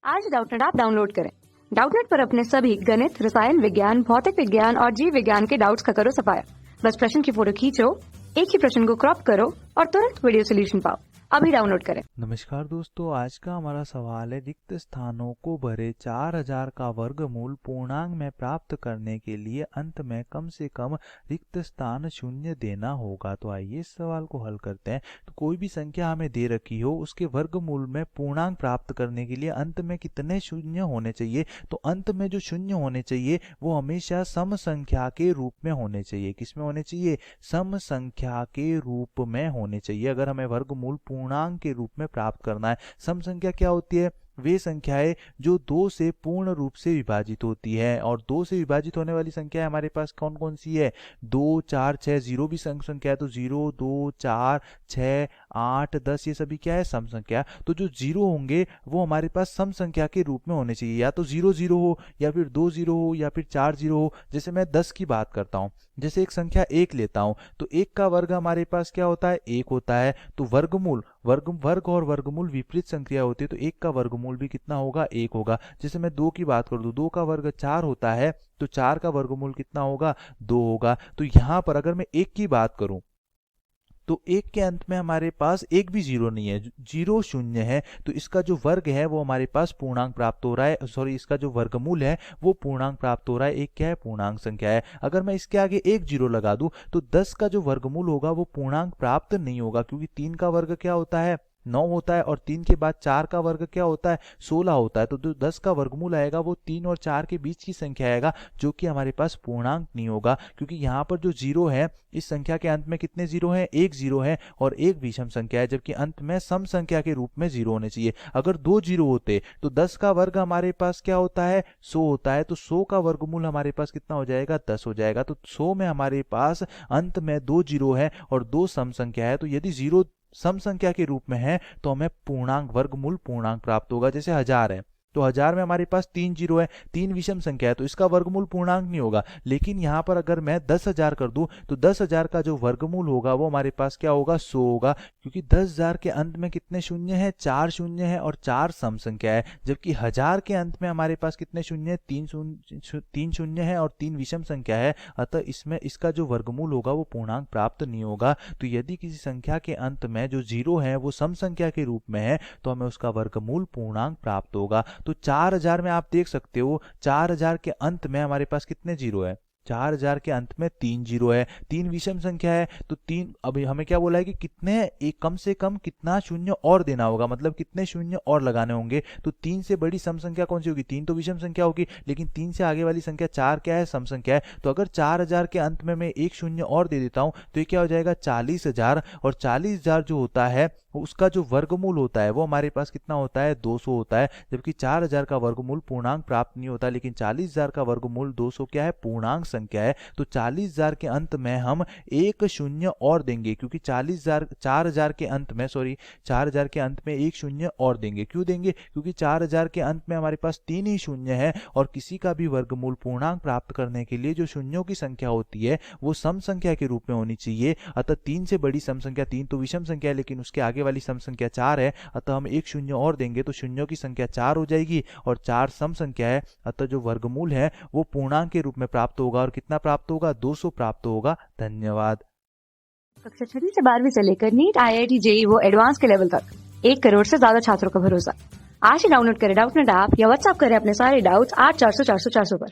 आज Doubtnut app download करें। Doubtnut पर अपने सभी गणित, रसायन विज्ञान, भौतिक विज्ञान और जीव विज्ञान के डाउट्स का करो सफाया। बस प्रश्न की फोटो खींचो, एक ही प्रश्न को क्रॉप करो और तुरंत वीडियो सोल्यूशन पाओ। अभी डाउनलोड करें। नमस्कार दोस्तों, आज का हमारा सवाल है रिक्त स्थानों को भरे 4000 का वर्गमूल पूर्णांक में प्राप्त करने के लिए अंत में कम से कम रिक्त स्थान शून्य देना होगा। तो आइए इस सवाल को हल करते हैं। तो कोई भी संख्या हमें दे रखी हो, उसके वर्गमूल में पूर्णांक प्राप्त करने के लिए अंत में कितने शून्य होने चाहिए। तो अंत में जो शून्य होने चाहिए वो हमेशा सम संख्या के रूप में होने चाहिए। किसमें होने चाहिए? सम संख्या के रूप में होने चाहिए। अगर हमें वर्गमूल पूर्णांक के रूप में प्राप्त करना है। सम संख्या क्या होती है? वे संख्याएं जो 2 से पूर्ण रूप से विभाजित होती है। और 2 से विभाजित होने वाली संख्या हमारे पास कौन कौन सी है? 2, 4, 6, 0 भी सम संख्या है। तो 0, 2, 4, 6, 8, 10 ये सभी क्या है? सम संख्या। तो जो 0 होंगे वो हमारे पास सम संख्या के रूप में होने चाहिए। या तो 0 0 हो, या फिर 2 0 हो, या फिर 4 0 हो। जैसे मैं 10 की बात करता हूँ, जैसे एक संख्या 1 लेता हूँ, तो 1 का वर्ग हमारे पास क्या होता है? 1 होता है। तो वर्ग और वर्गमूल विपरीत संख्या होती है। तो 1 का वर्गमूल भी कितना होगा? 1 होगा। जैसे मैं 2 की बात कर दूं, 2 का वर्ग 4 होता है, तो 4 का वर्गमूल कितना होगा? 2 होगा। तो यहां पर अगर मैं 1 की बात करूं, तो 1 के अंत में हमारे पास एक भी 0 नहीं है, 0 शून्य है। तो इसका जो वर्ग है वो हमारे पास पूर्णांक प्राप्त हो रहा है। सॉरी, इसका जो वर्गमूल है वो पूर्णांक प्राप्त हो रहा है। एक क्या है? पूर्णांक संख्या है। अगर मैं इसके आगे एक 0 लगा दूं, तो 10 का जो वर्गमूल होगा वो पूर्णांक प्राप्त नहीं होगा, क्योंकि 3 का वर्ग क्या होता है? 9 होता है। और 3 के बाद 4 का वर्ग क्या होता है? 16 होता है। तो जो 10 का वर्गमूल आएगा वो 3 और 4 के बीच की संख्या आएगा, जो कि हमारे पास पूर्णांक नहीं होगा। क्योंकि यहाँ पर जो 0 है, इस संख्या के अंत में कितने 0 हैं? एक 0 है और एक विषम संख्या है, जबकि अंत में सम संख्या के रूप में 0 होने चाहिए। अगर 2 0 होते तो 10 का वर्ग हमारे पास क्या होता है? 100 होता है। तो 100 का वर्गमूल हमारे पास कितना हो जाएगा? 10 हो जाएगा। तो 100 में हमारे पास अंत में 2 0 है और 2 सम संख्या है। तो यदि 0 सम संख्या के रूप में है तो हमें पूर्णांक वर्गमूल पूर्णांक प्राप्त होगा। जैसे 1000 है, तो 1000 में हमारे पास 3 0 है, 3 विषम संख्या है, तो इसका वर्गमूल पूर्णांक नहीं होगा। लेकिन यहां पर अगर मैं 10,000 कर दूं, तो 10,000 का जो वर्गमूल होगा वो हमारे पास क्या होगा? 100 होगा। क्योंकि 10,000 के अंत में कितने शून्य है? 4 शून्य है और 4 सम संख्या है। जबकि 1000 के अंत में हमारे पास कितने शून्य है? 3 शून्य है और 3 विषम संख्या है। अतः इसमें इसका जो वर्गमूल होगा वो पूर्णांक प्राप्त नहीं होगा। तो यदि किसी संख्या के अंत में जो 0 है वो सम संख्या के रूप में है, तो हमें उसका वर्गमूल पूर्णांक प्राप्त होगा। तो 4000 में आप देख सकते हो, 4000 के अंत में हमारे पास कितने 0 है? 4000 के अंत में 3 0 है, 3 विषम संख्या है। तो 3, अभी हमें क्या बोला है कि कितने एक कम से कम कितना शून्य और देना होगा, मतलब कितने शून्य और लगाने होंगे। तो 3 से बड़ी सम संख्या कौन सी होगी? 3 तो विषम संख्या होगी, लेकिन 3 से आगे वाली संख्या 4 क्या है? सम संख्या है। तो अगर 4000 के अंत में मैं एक शून्य और दे देता हूं, तो ये क्या हो जाएगा? 40,000। और 40,000 जो होता है उसका जो वर्गमूल होता है वो हमारे पास कितना होता है? 200 होता है। जबकि 4000 का वर्गमूल पूर्णांक प्राप्त नहीं होता, लेकिन 40,000 का वर्गमूल 200 क्या है? पूर्णांक संख्या है। तो 40,000 के अंत में हम एक शून्य और देंगे, क्योंकि 4000 के अंत में 4000 के अंत में एक शून्य और देंगे। क्यों देंगे? क्योंकि 4000 के अंत में हमारे पास 3 ही शून्य है, और किसी का भी वर्गमूल पूर्णांक प्राप्त करने के लिए जो शून्यों की संख्या होती है वो सम संख्या के रूप में होनी चाहिए। अतः 3 से बड़ी सम संख्या, 3 तो विषम संख्या है लेकिन उसके आगे वाली सम संख्या 4 है, अतः हम एक शून्य और देंगे तो शून्यों की संख्या 4 हो जाएगी और 4 सम संख्या है। अतः जो वर्गमूल है वो पूर्णांक के रूप में प्राप्त होगा। और कितना प्राप्त होगा? 200 प्राप्त होगा। धन्यवाद। कक्षा 6 से 12वीं से लेकर नीट, IIT, JEE वो एडवांस के लेवल तक 1 करोड़ से ज्यादा छात्रों का भरोसा। आज ही डाउनलोड करें डाउटनेट ऐप या व्हाट्सएप करें अपने सारे डाउट्स 8400 400 400 पर।